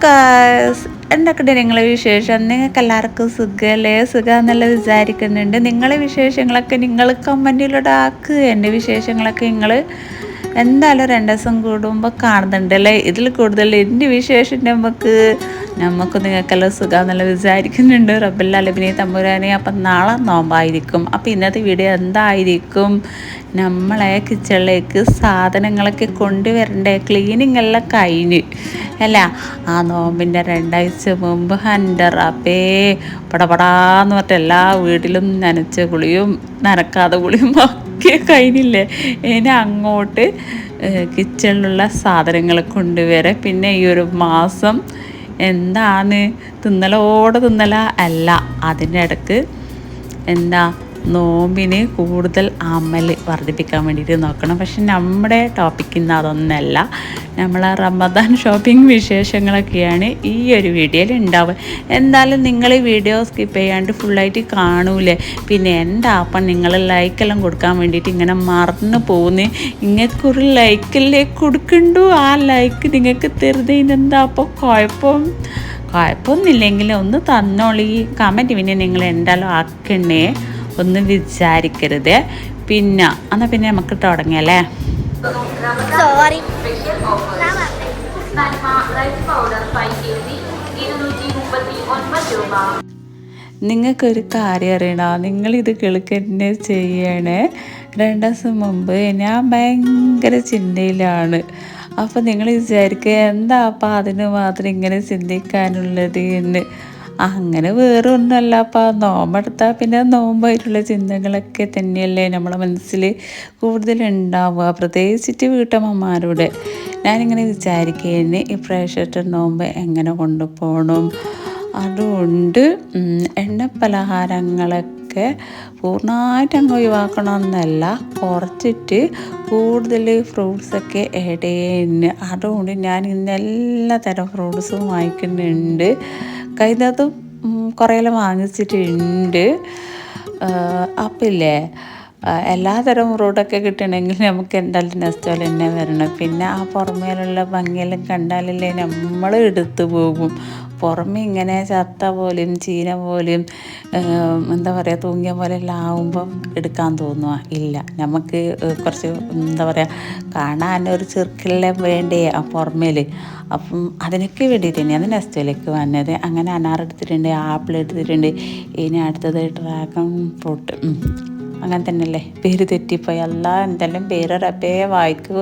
Guys, എന്തൊക്കെയുണ്ട് നിങ്ങളെ വിശേഷം? നിങ്ങൾക്ക് എല്ലാവർക്കും സുഖമല്ലേ? സുഖമെന്നല്ല വിചാരിക്കുന്നുണ്ട്. നിങ്ങളെ വിശേഷങ്ങളൊക്കെ നിങ്ങൾ കമൻറ്റിലൂടെ ആക്കുക. എൻ്റെ വിശേഷങ്ങളൊക്കെ നിങ്ങൾ എന്തായാലും 2 ദിവസം കൂടുമ്പോൾ കാണുന്നുണ്ടല്ലേ. ഇതിൽ കൂടുതൽ എൻ്റെ വിശേഷം നമുക്ക് നിങ്ങൾക്കെല്ലാം സുഖമെന്നല്ല വിചാരിക്കുന്നുണ്ട്. റബ്ബുൽ തമ്പുരാനെ. അപ്പം നാളെ നോമ്പായിരിക്കും. അപ്പം ഇന്നത്തെ വീഡിയോ എന്തായിരിക്കും? നമ്മളെ കിച്ചണിലേക്ക് സാധനങ്ങളൊക്കെ കൊണ്ടുവരണ്ടേ? ക്ലീനിങ് എല്ലാം കഴിഞ്ഞ് അല്ല, ആ നോമ്പിൻ്റെ 2 ആഴ്ച മുമ്പ് എൻ്റെ റബ്ബേ പടപടാന്ന് പറഞ്ഞിട്ട് എല്ലാ വീട്ടിലും നനച്ച കുളിയും നനക്കാതെ കുളിയും ഒക്കെ കഴിഞ്ഞില്ലേ. ഇനി അങ്ങോട്ട് കിച്ചണിലുള്ള സാധനങ്ങൾ കൊണ്ടുവരെ. പിന്നെ ഈ ഒരു മാസം എന്താണ് തിന്നല അല്ല, അതിൻ്റെ ഇടക്ക് എന്താ നോമ്പിന് കൂടുതൽ അമൽ വർദ്ധിപ്പിക്കാൻ വേണ്ടിയിട്ട് നോക്കണം. പക്ഷെ നമ്മുടെ ടോപ്പിക്ക് ഇന്ന് അതൊന്നല്ല. നമ്മളെ റമദാൻ ഷോപ്പിംഗ് വിശേഷങ്ങളൊക്കെയാണ് ഈ ഒരു വീഡിയോയിൽ ഉണ്ടാവുക. എന്തായാലും നിങ്ങൾ ഈ വീഡിയോ സ്കിപ്പ് ചെയ്യാണ്ട് ഫുള്ളായിട്ട് കാണൂലേ. പിന്നെ എൻ്റെ അപ്പം നിങ്ങൾ ലൈക്കെല്ലാം കൊടുക്കാൻ വേണ്ടിയിട്ട് ഇങ്ങനെ മറന്നു പോകുന്നു. നിങ്ങൾക്കൊരു ലൈക്കല്ലേ കൊടുക്കണ്ടു. ആ ലൈക്ക് നിങ്ങൾക്ക് തരുന്നതിനെന്താ അപ്പോൾ കുഴപ്പമൊന്നുമില്ലെങ്കിൽ ഒന്ന് തന്നോളി. കമൻറ്റ് പിന്നെ നിങ്ങൾ എന്തായാലും ആക്കണേ, ഒന്ന് വിചാരിക്കരുത്. പിന്നെ എന്നാൽ പിന്നെ നമുക്ക് തുടങ്ങിയല്ലേ. നിങ്ങൾക്കൊരു കാര്യം അറിയണോ? നിങ്ങളിത് കേൾക്കന്നെ ചെയ്യണേ. 2 ദിവസം മുമ്പ് ഞാൻ ഭയങ്കര ചിന്തയിലാണ്. അപ്പോൾ നിങ്ങൾ വിചാരിക്കുക എന്താ അപ്പം അതിന് മാത്രം ഇങ്ങനെ ചിന്തിക്കാനുള്ളത് എന്ന്. അങ്ങനെ വേറെ ഒന്നുമല്ല. അപ്പം നോമ്പെടുത്താൽ പിന്നെ നോമ്പായിട്ടുള്ള ചിന്തകളൊക്കെ തന്നെയല്ലേ നമ്മളെ മനസ്സിൽ കൂടുതലുണ്ടാവുക, പ്രത്യേകിച്ചിട്ട് വീട്ടമ്മമാരുടെ. ഞാനിങ്ങനെ വിചാരിക്കുകയെന്ന് ഈ പ്രാവശ്യത്തെ നോമ്പ് എങ്ങനെ കൊണ്ടുപോകണം. അതുകൊണ്ട് എണ്ണ പലഹാരങ്ങളൊക്കെ പൂർണ്ണമായിട്ട് അങ്ങ് ഒഴിവാക്കണമെന്നല്ല, കുറച്ചിട്ട് കൂടുതൽ ഫ്രൂട്ട്സൊക്കെ ആഡ് ചെയ്യുന്നു. അതുകൊണ്ട് ഞാൻ ഇന്ന് എല്ലാ തരം ഫ്രൂട്ട്സും വാങ്ങിക്കുന്നുണ്ട്. കഴിഞ്ഞതും കുറേയെല്ലാം വാങ്ങിച്ചിട്ടുണ്ട്. അപ്പില്ലേ എല്ലാതരം ഫ്രൂട്ടൊക്കെ കിട്ടണമെങ്കിൽ നമുക്ക് എന്തായാലും നെസ്റ്റോയിൽ തന്നെ വരണം. പിന്നെ ആ പുറമേലുള്ള ഭംഗിയെല്ലാം കണ്ടാലല്ലേ നമ്മൾ എടുത്തു പോകും. പുറമെ ഇങ്ങനെ ചത്ത പോലെയും ചീന പോലെയും എന്താ പറയുക തൂങ്ങിയ പോലെ എല്ലാം ആകുമ്പം എടുക്കാൻ തോന്നുക ഇല്ല. നമുക്ക് കുറച്ച് എന്താ പറയുക കാണാനൊരു ചെറുക്കെല്ലാം വേണ്ടേ ആ പുറമേൽ. അപ്പം അതിനൊക്കെ വേണ്ടി തന്നെയാണ് നെസ്റ്റോയിലേക്ക് വന്നത്. അങ്ങനെ അനാർ എടുത്തിട്ടുണ്ട്, ആപ്പിൾ എടുത്തിട്ടുണ്ട്. ഇനി അടുത്തത് ഡ്രാഗൺ ഫ്രൂട്ട്, അങ്ങനെ തന്നെയല്ലേ, പേര് തെറ്റിപ്പോയി. എന്തെല്ലാം പേര് റബ്ബേ വായിക്ക്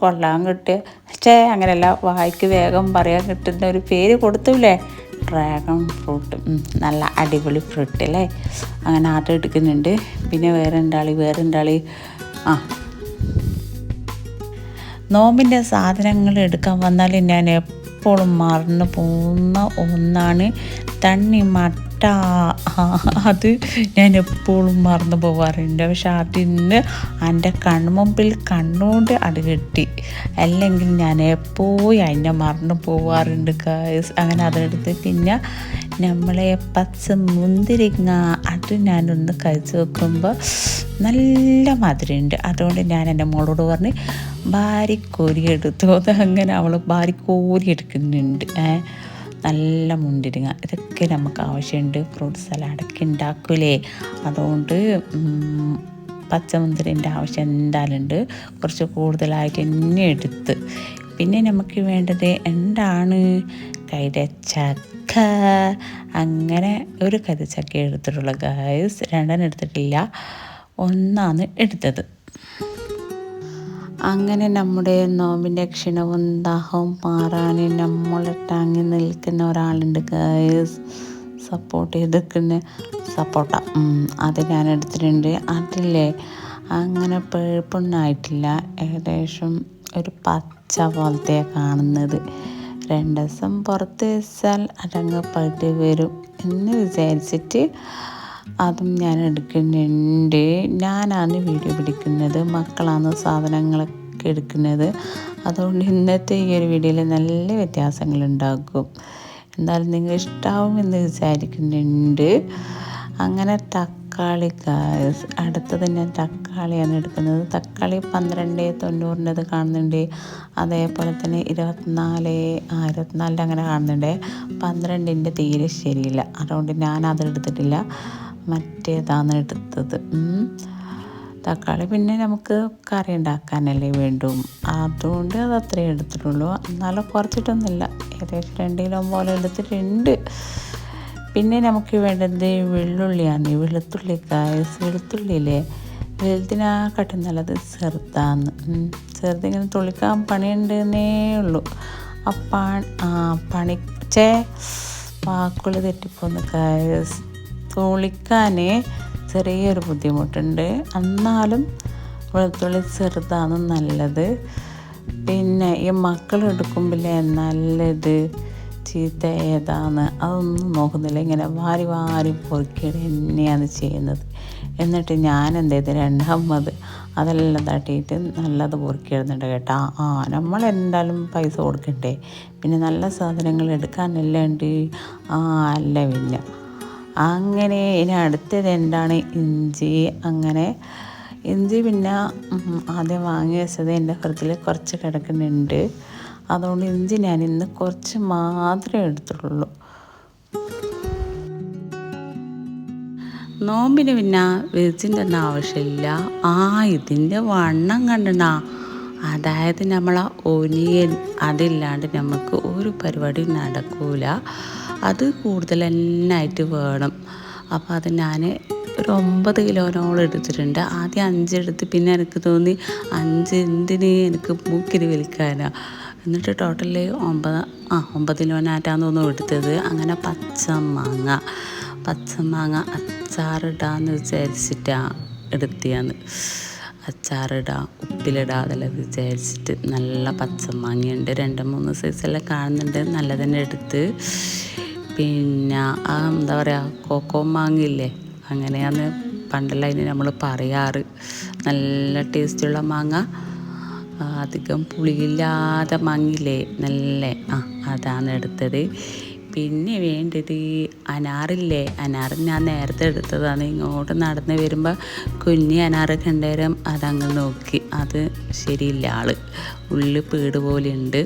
കൊള്ളാൻ കിട്ടുക. പക്ഷേ അങ്ങനെയല്ല, വായിക്ക് വേഗം പറയാൻ കിട്ടുന്ന ഒരു പേര് കൊടുത്തൂല്ലേ, ഡ്രാഗൺ ഫ്രൂട്ട്. നല്ല അടിപൊളി ഫ്രൂട്ട് അല്ലേ. അങ്ങനെ അത് എടുക്കുന്നുണ്ട്. പിന്നെ വേറെ ഉണ്ടാളി നോമ്പിൻ്റെ സാധനങ്ങൾ എടുക്കാൻ വന്നാൽ ഞാൻ എപ്പോഴും മറന്നു പോകുന്ന ഒന്നാണ് തണ്ണിമട്ട. അത് ഞാൻ എപ്പോഴും മറന്നു പോകാറുണ്ട്. പക്ഷെ അതിന്ന് എൻ്റെ കൺമുമ്പിൽ കണ്ണുകൊണ്ട് അത് കിട്ടി, അല്ലെങ്കിൽ ഞാൻ എപ്പോഴും അതിനെ മറന്നു പോകാറുണ്ട് ഗായ്സ്. അങ്ങനെ അതെടുത്ത് പിന്നെ നമ്മളെ പച്ച മുന്തിരിങ്ങ അത് ഞാനൊന്ന് കഴിച്ച് നോക്കുമ്പോൾ നല്ല മധുരമുണ്ട്. അതുകൊണ്ട് ഞാൻ എൻ്റെ മോളോട് പറഞ്ഞ് ഭാരിക്കോരി എടുത്തു. അങ്ങനെ അവൾ ഭാരിക്കോരി എടുക്കുന്നുണ്ട്. നല്ല മുന്തിരിങ്ങ ഇതൊക്കെ നമുക്ക് ആവശ്യമുണ്ട്. ഫ്രൂട്ട് സലാഡൊക്കെ ഉണ്ടാക്കൂലേ, അതുകൊണ്ട് പച്ചമുന്തിരിൻ്റെ ആവശ്യം എന്തായാലും ഉണ്ട്. കുറച്ച് കൂടുതലായിട്ട് തന്നെ എടുത്ത്. പിന്നെ നമുക്ക് വേണ്ടത് എന്താണ്? കൈതച്ചക്ക. അങ്ങനെ ഒരു കൈതച്ചക്ക എടുത്തിട്ടുള്ള ഗായ്സ്, 2 എടുത്തിട്ടില്ല, 1 എടുത്തത്. അങ്ങനെ നമ്മുടെ നോമ്പിൻ്റെ ക്ഷീണവും ദാഹവും മാറാൻ നമ്മളെ താങ്ങി നിൽക്കുന്ന ഒരാളുണ്ട് ഗായ്സ്, സപ്പോർട്ട് ചെയ്തിരിക്കുന്ന സപ്പോർട്ട. അത് ഞാൻ എടുത്തിട്ടുണ്ട്. അതില്ലേ അങ്ങനെ പഴുപ്പൊന്നായിട്ടില്ല, ഏകദേശം ഒരു പച്ച പോലത്തെ കാണുന്നത്. 2 ദിവസം പുറത്ത് വെച്ചാൽ അതങ്ങ് പഴുത്ത് വരും എന്ന് വിചാരിച്ചിട്ട് അതും ഞാൻ എടുക്കുന്നുണ്ട്. ഞാനാണ് വീഡിയോ പിടിക്കുന്നത്, മക്കളാണ് സാധനങ്ങളൊക്കെ എടുക്കുന്നത്. അതുകൊണ്ട് ഇന്നത്തെ ഈ ഒരു വീഡിയോയിൽ നല്ല വ്യത്യാസങ്ങളുണ്ടാകും. എന്തായാലും നിങ്ങൾ ഇഷ്ടമാവുമെന്ന് വിചാരിക്കുന്നുണ്ട്. അങ്ങനെ തക്കാളി തക്കാളി ഗായ്സ്. അടുത്തത് ഞാൻ തക്കാളിയാണ് എടുക്കുന്നത്. തക്കാളി 12.90 കാണുന്നുണ്ട്. അതേപോലെ തന്നെ 24 അങ്ങനെ കാണുന്നുണ്ട്. 12 തീരെ ശരിയില്ല, അതുകൊണ്ട് ഞാനത് എടുത്തിട്ടില്ല, മറ്റേതാണ് എടുത്തത്. തക്കാളി പിന്നെ നമുക്ക് കറി ഉണ്ടാക്കാനല്ലേ വേണ്ടും, അതുകൊണ്ട് അത് അത്രയും എടുത്തിട്ടുള്ളൂ. എന്നാലും കുറച്ചിട്ടൊന്നുമില്ല, ഏകദേശം 2 കിലോ പോലെ എടുത്തിട്ടുണ്ട്. പിന്നെ നമുക്ക് വേണ്ടത് വെള്ളുള്ളിയാണ്, വെളുത്തുള്ളി ഗായ്സ്. വെളുത്തുള്ളിയില്ലേ, വലുതിനെക്കാട്ടും നല്ലത് ചെറുതാന്ന്. ചെറുതിങ്ങനെ തുളിക്കാൻ പണിയുണ്ടെന്നേ ഉള്ളൂ. വാക്കുകൾ തെറ്റിപ്പോന്ന് ഗായ്സ്. തുളിക്കാൻ ചെറിയൊരു ബുദ്ധിമുട്ടുണ്ട്, എന്നാലും വെളുത്തുള്ളി ചെറുതാണ് നല്ലത്. പിന്നെ ഈ മക്കൾ എടുക്കുമ്പോഴേ നല്ലത് ചീത്ത ഏതാണ് അതൊന്നും നോക്കുന്നില്ല, ഇങ്ങനെ വാരി വാരി പൊറുക്കിയിട്ട് തന്നെയാണ് ചെയ്യുന്നത്. എന്നിട്ട് ഞാൻ എന്ത് ചെയ്ത് രണ്ടാമത് അതെല്ലാം തട്ടിയിട്ട് നല്ലത് പൊറുക്കിയിടുന്നുണ്ട് കേട്ടോ. നമ്മളെന്തായാലും പൈസ കൊടുക്കണ്ടേ, പിന്നെ നല്ല സാധനങ്ങൾ എടുക്കാനെല്ലാം ഉണ്ട്. അല്ല പിന്നെ അങ്ങനെ ഇനി അടുത്തത് എന്താണ്, ഇഞ്ചി. അങ്ങനെ ഇഞ്ചി പിന്നെ ആദ്യം വാങ്ങി വെച്ചത് എൻ്റെ ഫ്രിഡ്ജിൽ കുറച്ച് കിടക്കുന്നുണ്ട്, അതുകൊണ്ട് ഇഞ്ചി ഞാൻ ഇന്ന് കുറച്ച് മാത്രമേ എടുത്തിട്ടുള്ളൂ. നോമ്പിന് പിന്നെ വെജിൻ്റെ ഒന്നും ആവശ്യമില്ല. ഇതിൻ്റെ വണ്ണം കണ്ടണ, അതായത് നമ്മളെ ഒനിയൻ അതില്ലാണ്ട് നമുക്ക് ഒരു പരിപാടി നടക്കൂല. അത് കൂടുതൽ തന്നെയായിട്ട് വേണം. അപ്പോൾ അത് ഞാൻ ഒരു 9 കിലോനോളം എടുത്തിട്ടുണ്ട്. ആദ്യം 5 എടുത്ത്, പിന്നെ എനിക്ക് തോന്നി 5 എന്തിന് എനിക്ക് മൂക്കിൽ വലിക്കാനാണ്. എന്നിട്ട് ടോട്ടല് 9 കിലോനായിട്ടാന്ന് തോന്നുന്നു എടുത്തത്. അങ്ങനെ പച്ചമാങ്ങ അച്ചാറിടാന്ന് വിചാരിച്ചിട്ടാണ് എടുത്തിയാന്ന്. അച്ചാറിടാം, ഉപ്പിലിടാം അതെല്ലാം വിചാരിച്ചിട്ട് നല്ല പച്ചമാങ്ങയുണ്ട്, 2-3 സൈസെല്ലാം കാണുന്നുണ്ട്, നല്ല തന്നെ എടുത്ത്. പിന്നെ എന്താ പറയുക, കോക്കോ മാങ്ങയില്ലേ, അങ്ങനെയാണ് പണ്ടെല്ലാം അതിന് നമ്മൾ പറയാറ്. നല്ല ടേസ്റ്റുള്ള മാങ്ങ, അധികം പുളിയില്ലാതെ മാങ്ങില്ലേ, നല്ല അതാണ് എടുത്തത്. പിന്നെ വേണ്ടത് അനാറില്ലേ, അനാറ് ഞാൻ നേരത്തെ എടുത്തതാണ്. ഇങ്ങോട്ട് നടന്ന് വരുമ്പോൾ കുഞ്ഞി അനാറ് കണ്ടേരം അതങ്ങ് നോക്കി, അത് ശരിയില്ല, ഉള്ളിൽ പീട് പോലെ ഉണ്ട്.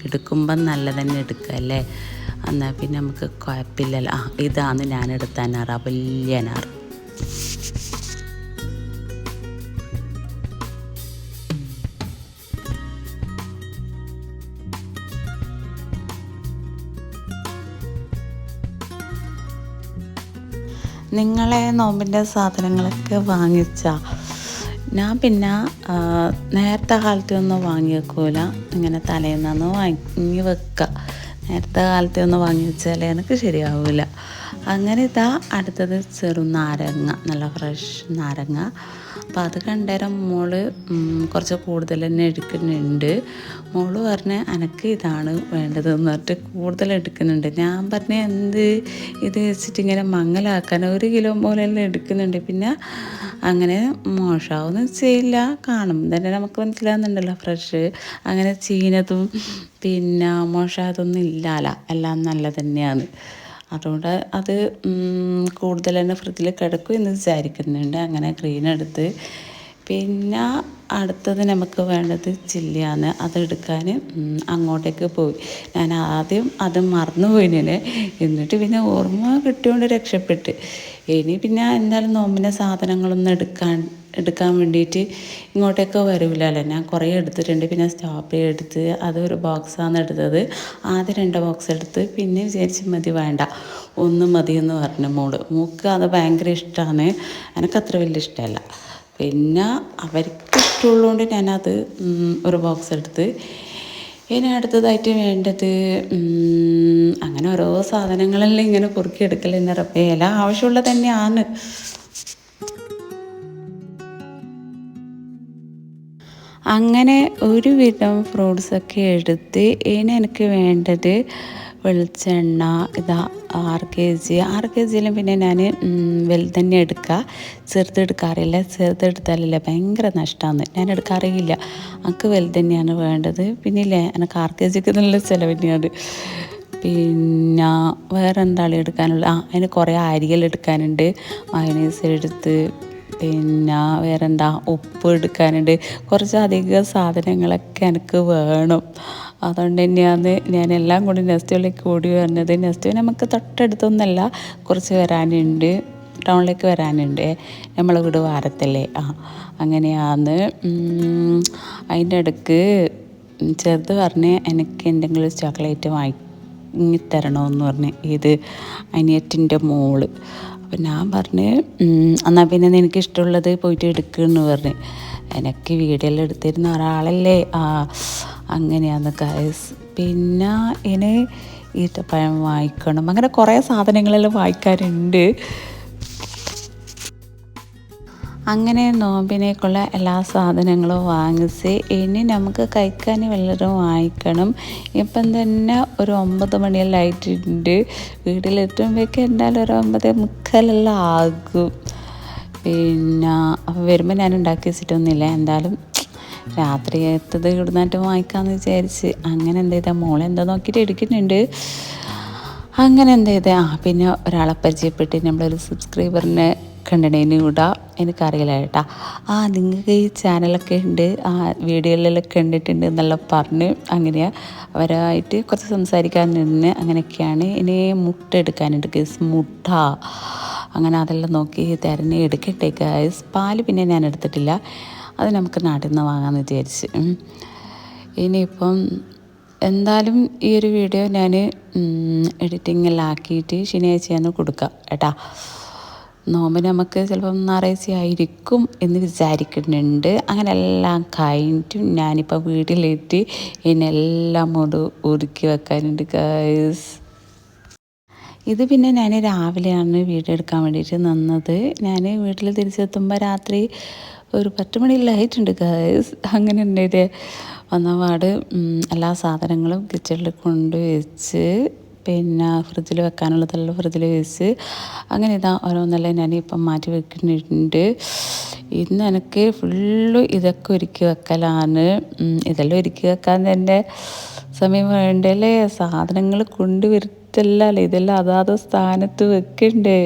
എടുക്കുമ്പം നല്ല തന്നെ എടുക്കുക അല്ലേ, എന്നാൽ പിന്നെ നമുക്ക് കുഴപ്പമില്ലല്ലോ. ഇതാണ് ഞാൻ എടുത്ത അനാറ്, വലിയ അനാറ്. നിങ്ങളെ നോമ്പിൻ്റെ സാധനങ്ങളൊക്കെ വാങ്ങിച്ചാൽ ഞാൻ പിന്നെ നേരത്തെ കാലത്തൊന്നും വാങ്ങി വെക്കൂല, ഇങ്ങനെ തലേന്നൊന്ന് വാങ്ങി വെക്കുക. നേരത്തെ കാലത്തൊന്നും വാങ്ങി വെച്ചാൽ എനിക്ക് ശരിയാവില്ല. അങ്ങനെ അടുത്തത് ചെറുനാരങ്ങ, നല്ല ഫ്രഷ് നാരങ്ങ. അപ്പോൾ അത് കണ്ടേരം മോള് കുറച്ച് കൂടുതൽ തന്നെ എടുക്കുന്നുണ്ട്. മോള് പറഞ്ഞ് എനിക്ക് ഇതാണ് വേണ്ടതെന്ന് പറഞ്ഞിട്ട് കൂടുതൽ എടുക്കുന്നുണ്ട്. ഞാൻ പറഞ്ഞ് എന്ത് ഇത് വെച്ചിട്ട് ഇങ്ങനെ മങ്ങലാക്കാൻ, 1 കിലോ പോലെല്ലാം എടുക്കുന്നുണ്ട്. പിന്നെ അങ്ങനെ മോശമാവൊന്നും ചെയ്യില്ല, കാണും തന്നെ നമുക്ക് മനസ്സിലാകുന്നുണ്ടല്ലോ ഫ്രഷ്. അങ്ങനെ ചീനതും പിന്നെ മോശമായതൊന്നും ഇല്ലല്ലോ, എല്ലാം നല്ല തന്നെയാണ്. അതുകൊണ്ട് അത് കൂടുതൽ തന്നെ ഫ്രിഡ്ജിൽ കിടക്കും എന്ന് വിചാരിക്കുന്നുണ്ട്. അങ്ങനെ ഗ്രീൻ എടുത്ത്, പിന്നെ അടുത്തത് നമുക്ക് വേണ്ടത് ചില്ലിയാണ്. അതെടുക്കാൻ അങ്ങോട്ടേക്ക് പോയി. ഞാൻ ആദ്യം അത് മറന്നു പോയിനെ, എന്നിട്ട് പിന്നെ ഓർമ്മ കിട്ടിയോണ്ട് രക്ഷപ്പെട്ട്. ഇനി പിന്നെ എന്തായാലും നോമ്പിൻ്റെ സാധനങ്ങളൊന്നും എടുക്കാൻ വേണ്ടിയിട്ട് ഇങ്ങോട്ടേക്ക് വരില്ലല്ലോ. ഞാൻ കുറേ എടുത്തിട്ടുണ്ട്. പിന്നെ സ്ട്രോബെറി എടുത്ത്, അതൊരു ബോക്സാണ് എടുത്തത്. ആദ്യം 2 ബോക്സ് എടുത്ത്, പിന്നെ വിചാരിച്ച് മതി, വേണ്ട 1 മതിയെന്ന് പറഞ്ഞു മൂക്ക് അത് ഭയങ്കര ഇഷ്ടമാണ്, എനിക്കത്ര വലിയ ഇഷ്ടമല്ല. പിന്നെ അവർക്ക് ഇഷ്ടമുള്ളതുകൊണ്ട് ഞാനത് ഒരു ബോക്സ് എടുത്ത്. ഇനി അടുത്തതായിട്ട് വേണ്ടത് അങ്ങനെ ഓരോ സാധനങ്ങളെല്ലാം ഇങ്ങനെ പൊറുക്കിയെടുക്കൽ തന്നെ റബ്ബേ, എല്ലാം ആവശ്യമുള്ളത് തന്നെയാണ്. അങ്ങനെ ഒരുവിധം ഫ്രൂട്ട്സൊക്കെ എടുത്ത്. ഇനി എനിക്ക് വേണ്ടത് വെളിച്ചെണ്ണ. 6 കെ ജിയിലും പിന്നെ ഞാൻ വലുതന്നെ എടുക്കുക, ചെറുതെടുക്കാറില്ല. ചെറുതെടുത്താലല്ലേ ഭയങ്കര നഷ്ടമാണ്, ഞാൻ എടുക്കാറില്ല. എനിക്ക് വലുതന്നെയാണ് വേണ്ടത്. പിന്നെ ഇല്ലേ, എനിക്ക് 6 കെ ജിക്ക് നല്ല ചിലവ് തന്നെയാണ്. പിന്നെ വേറെ എന്താളി എടുക്കാനുള്ള അതിന് കുറേ അരികൾ എടുക്കാനുണ്ട്, മയോണൈസ് എടുത്ത്, പിന്നെ വേറെന്താ ഉപ്പ് എടുക്കാനുണ്ട്, കുറച്ചധികം സാധനങ്ങളൊക്കെ എനിക്ക് വേണം. അതുകൊണ്ട് തന്നെയാണ് ഞാനെല്ലാം കൂടി നെസ്റ്റോയിലേക്ക് ഓടി വരുന്നത്. നെസ്റ്റോ നമുക്ക് തൊട്ടടുത്തൊന്നല്ല, കുറച്ച് വരാനുണ്ട്, ടൗണിലേക്ക് വരാനുണ്ട്. നമ്മളെ വീട് വാരത്തല്ലേ, അങ്ങനെയാണ്. അതിൻ്റെ ഇടയ്ക്ക് ചെറുത് പറഞ്ഞ് എനിക്ക് എന്തെങ്കിലും ഒരു ചോക്ലേറ്റ് വാങ്ങിത്തരണമെന്ന് പറഞ്ഞ്, ഇത് അനിയത്തിൻ്റെ മോള്. അപ്പം ഞാൻ പറഞ്ഞ് എന്നാൽ പിന്നെ നിനക്ക് ഇഷ്ടമുള്ളത് പോയിട്ട് എടുക്കുമെന്ന് പറഞ്ഞ്. എനിക്ക് വീഡിയോയിൽ എടുത്തിരുന്ന ഒരാളല്ലേ, അങ്ങനെയാണ് ഗൈസ്. പിന്നെ ഇനി ഈത്തപ്പഴം വാങ്ങിക്കണം, അങ്ങനെ കുറേ സാധനങ്ങളെല്ലാം വാങ്ങിക്കാനുണ്ട്. അങ്ങനെ നോമ്പിനേക്കുള്ള എല്ലാ സാധനങ്ങളും വാങ്ങിച്ച് ഇനി നമുക്ക് കഴിക്കാൻ വല്ലതും വാങ്ങിക്കണം. ഇപ്പം തന്നെ ഒരു 9 മണിയെല്ലാം ആയിട്ടുണ്ട്. വീട്ടിലെത്തുമ്പോഴേക്കും എന്തായാലും ഒരു 9:45 ആകും. പിന്നെ അപ്പോൾ വരുമ്പോൾ ഞാൻ ഉണ്ടാക്കി വെച്ചിട്ടൊന്നുമില്ല, എന്തായാലും രാത്രി എത്തത് ഇവിടുന്നിട്ട് വാങ്ങിക്കാമെന്ന് വിചാരിച്ച്. അങ്ങനെ എന്ത് ചെയ്താൽ മോളെന്താ നോക്കിയിട്ട് എടുക്കുന്നുണ്ട്. അങ്ങനെ എന്ത് ചെയ്തേ, പിന്നെ ഒരാളെ പരിചയപ്പെട്ട് നമ്മളൊരു സബ്സ്ക്രൈബറിനെ കണ്ടിടേന് കൂടെ, എനിക്കറിയില്ല കേട്ടാ. നിങ്ങൾക്ക് ഈ ചാനലൊക്കെ ഉണ്ട്, വീഡിയോയിലെല്ലാം കണ്ടിട്ടുണ്ട് എന്നെല്ലാം പറഞ്ഞ് അങ്ങനെയാണ് അവരായിട്ട് കുറച്ച് സംസാരിക്കാൻ നിന്ന്. അങ്ങനെയൊക്കെയാണ്. ഇനി മുട്ട എടുക്കാനുണ്ട് ഗൈസ്, മുട്ട. അങ്ങനെ അതെല്ലാം നോക്കി തിരഞ്ഞ് എടുക്കട്ടെ ഗൈസ്. പാല് പിന്നെ ഞാൻ എടുത്തിട്ടില്ല, അത് നമുക്ക് നാട്ടിൽ നിന്ന് വാങ്ങാമെന്ന് വിചാരിച്ച്. ഇനിയിപ്പം എന്തായാലും ഈ ഒരു വീഡിയോ ഞാൻ എഡിറ്റിങ്ങെല്ലാം ആക്കിയിട്ട് ശനിയാഴ്ചയാണ് കൊടുക്കുക കേട്ടാ. നോമ്പ് നമുക്ക് ചിലപ്പം ഞായറാഴ്ച ആയിരിക്കും എന്ന് വിചാരിക്കുന്നുണ്ട്. അങ്ങനെ എല്ലാം കഴിഞ്ഞിട്ടും ഞാനിപ്പോൾ വീട്ടിലെത്തി. ഇതിനെല്ലാം ഒതുക്കി വെക്കാനുണ്ട് ഗൈസ്. ഇത് പിന്നെ ഞാൻ രാവിലെയാണ് വീഡിയോ എടുക്കാൻ വേണ്ടിയിട്ട് നിന്നത്. ഞാൻ വീട്ടിൽ തിരിച്ചെത്തുമ്പോൾ രാത്രി ഒരു 10 മണിയെല്ലാം ആയിട്ടുണ്ട് ഗൈസ്. അങ്ങനെ ഉണ്ടായിട്ട് വന്നപാട് എല്ലാ സാധനങ്ങളും കിച്ചണിൽ കൊണ്ടുവച്ച്, പിന്നെ ഫ്രിഡ്ജിൽ വെക്കാനുള്ളതെല്ലാം ഫ്രിഡ്ജിൽ വെച്ച്, അങ്ങനെ ഇതാ ഓരോന്നെല്ലാം ഞാനിപ്പം മാറ്റി വെക്കുന്നുണ്ട്. ഇന്ന് എനിക്ക് ഫുള്ള് ഇതൊക്കെ ഒരുക്കി വെക്കലാണ്. ഇതെല്ലാം ഒരുക്കി വെക്കാൻ തന്നെ സമയം വേണ്ടല്ലേ, സാധനങ്ങൾ കൊണ്ടുവരുത്തല്ലേ, ഇതെല്ലാം അതാത് സ്ഥാനത്ത് വെക്കണ്ടേ.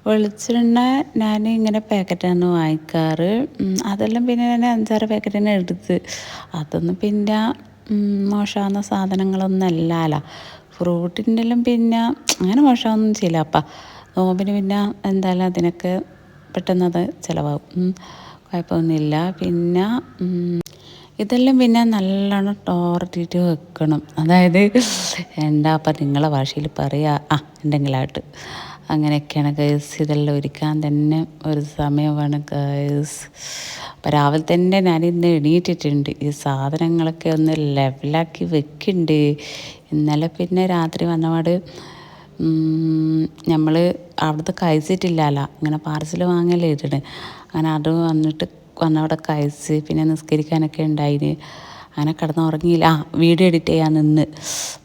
വെളിച്ചെണ്ണ ഞാൻ ഇങ്ങനെ പാക്കറ്റാണ് വാങ്ങിക്കാറ്. അതെല്ലാം പിന്നെ ഞാൻ 5-6 പാക്കറ്റ് തന്നെ എടുത്ത്. അതൊന്നും പിന്നെ മോശമാകുന്ന സാധനങ്ങളൊന്നും അല്ലല്ലോ. ഫ്രൂട്ടിൻ്റെ എല്ലാം പിന്നെ അങ്ങനെ മോശമൊന്നും ചെയ്യില്ല. അപ്പം നോമ്പിന് പിന്നെ എന്തായാലും അതിനൊക്കെ പെട്ടെന്നത് ചിലവാകും, കുഴപ്പമൊന്നുമില്ല. പിന്നെ ഇതെല്ലാം പിന്നെ നല്ലോണം ടോർട്ടിട്ട് വെക്കണം. അതായത് എന്താ അപ്പം നിങ്ങളെ ഭാഷയിൽ പറയുക, എന്തെങ്കിലുമായിട്ട് അങ്ങനെയൊക്കെയാണ് ഗൈസ്. ഇതെല്ലാം ഒരുക്കാൻ തന്നെ ഒരു സമയം വേണം ഗൈസ്. അപ്പം രാവിലെ തന്നെ ഞാനിന്ന് എണീറ്റിട്ടുണ്ട്, ഈ സാധനങ്ങളൊക്കെ ഒന്ന് ലെവലാക്കി വെക്കുന്നുണ്ട്. ഇന്നലെ പിന്നെ രാത്രി വന്നപാട് നമ്മൾ അവിടുത്തെ കഴിച്ചിട്ടില്ലല്ലോ, ഇങ്ങനെ പാർസൽ വാങ്ങലേ ഇട്ടിട്ട്. അങ്ങനെ അത് വന്നവിടെ കഴിച്ച് പിന്നെ നിസ്കരിക്കാനൊക്കെ ഉണ്ടായിന്. അങ്ങനെ കിടന്നുറങ്ങിയില്ല. വീഡിയോ എഡിറ്റ് ചെയ്യാൻ നിന്ന്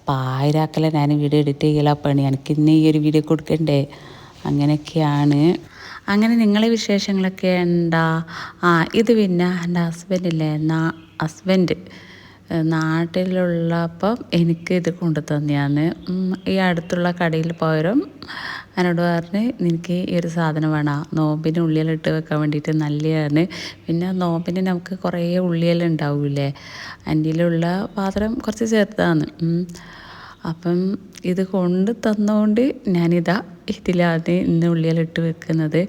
പായരാക്കല, ഞാൻ വീഡിയോ എഡിറ്റ് ചെയ്യല പണി, എനിക്ക് ഇന്ന് ഈ ഒരു വീഡിയോ കൊടുക്കണ്ടേ. അങ്ങനെയൊക്കെയാണ്. അങ്ങനെ നിങ്ങളെ വിശേഷങ്ങളൊക്കെ എന്താ? ഇത് പിന്നെ എൻ്റെ ഹസ്ബൻഡില്ലേ, ഹസ്ബൻഡ് നാട്ടിലുള്ളപ്പം എനിക്ക് ഇത് കൊണ്ടു തന്നെയാണ്. ഈ അടുത്തുള്ള കടയിൽ പോയവരും എന്നോട് പറഞ്ഞ് നിനക്ക് ഈ ഒരു സാധനം വേണം, നോമ്പിന് ഉള്ളിയെല്ലാം വെക്കാൻ വേണ്ടിയിട്ട് നല്ലതാണ്. പിന്നെ നോമ്പിന് നമുക്ക് കുറേ ഉള്ളിയെല്ലാം ഉണ്ടാവില്ലേ, അതിലുള്ള പാത്രം കുറച്ച് ചെറുതാണ്. അപ്പം ഇത് കൊണ്ട് തന്നുകൊണ്ട് ഇതിലാണ് ഇന്ന് ഉള്ളിയെല്ലാം വെക്കുന്നത്.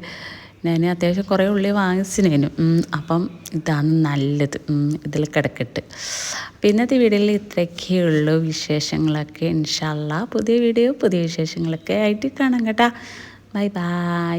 ഞാൻ അത്യാവശ്യം കുറേ ഉള്ളി വാങ്ങിച്ചിനേനും. അപ്പം ഇതാണ് നല്ലത്, ഇതിൽ കിടക്കട്ട്. അപ്പം ഇന്നത്തെ വീഡിയോയിൽ ഇത്രയൊക്കെയുള്ളൂ വിശേഷങ്ങളൊക്കെ. ഇൻഷാ അല്ലാ പുതിയ വീഡിയോ പുതിയ വിശേഷങ്ങളൊക്കെ ആയിട്ട് കാണാം കേട്ടോ. Bye bye.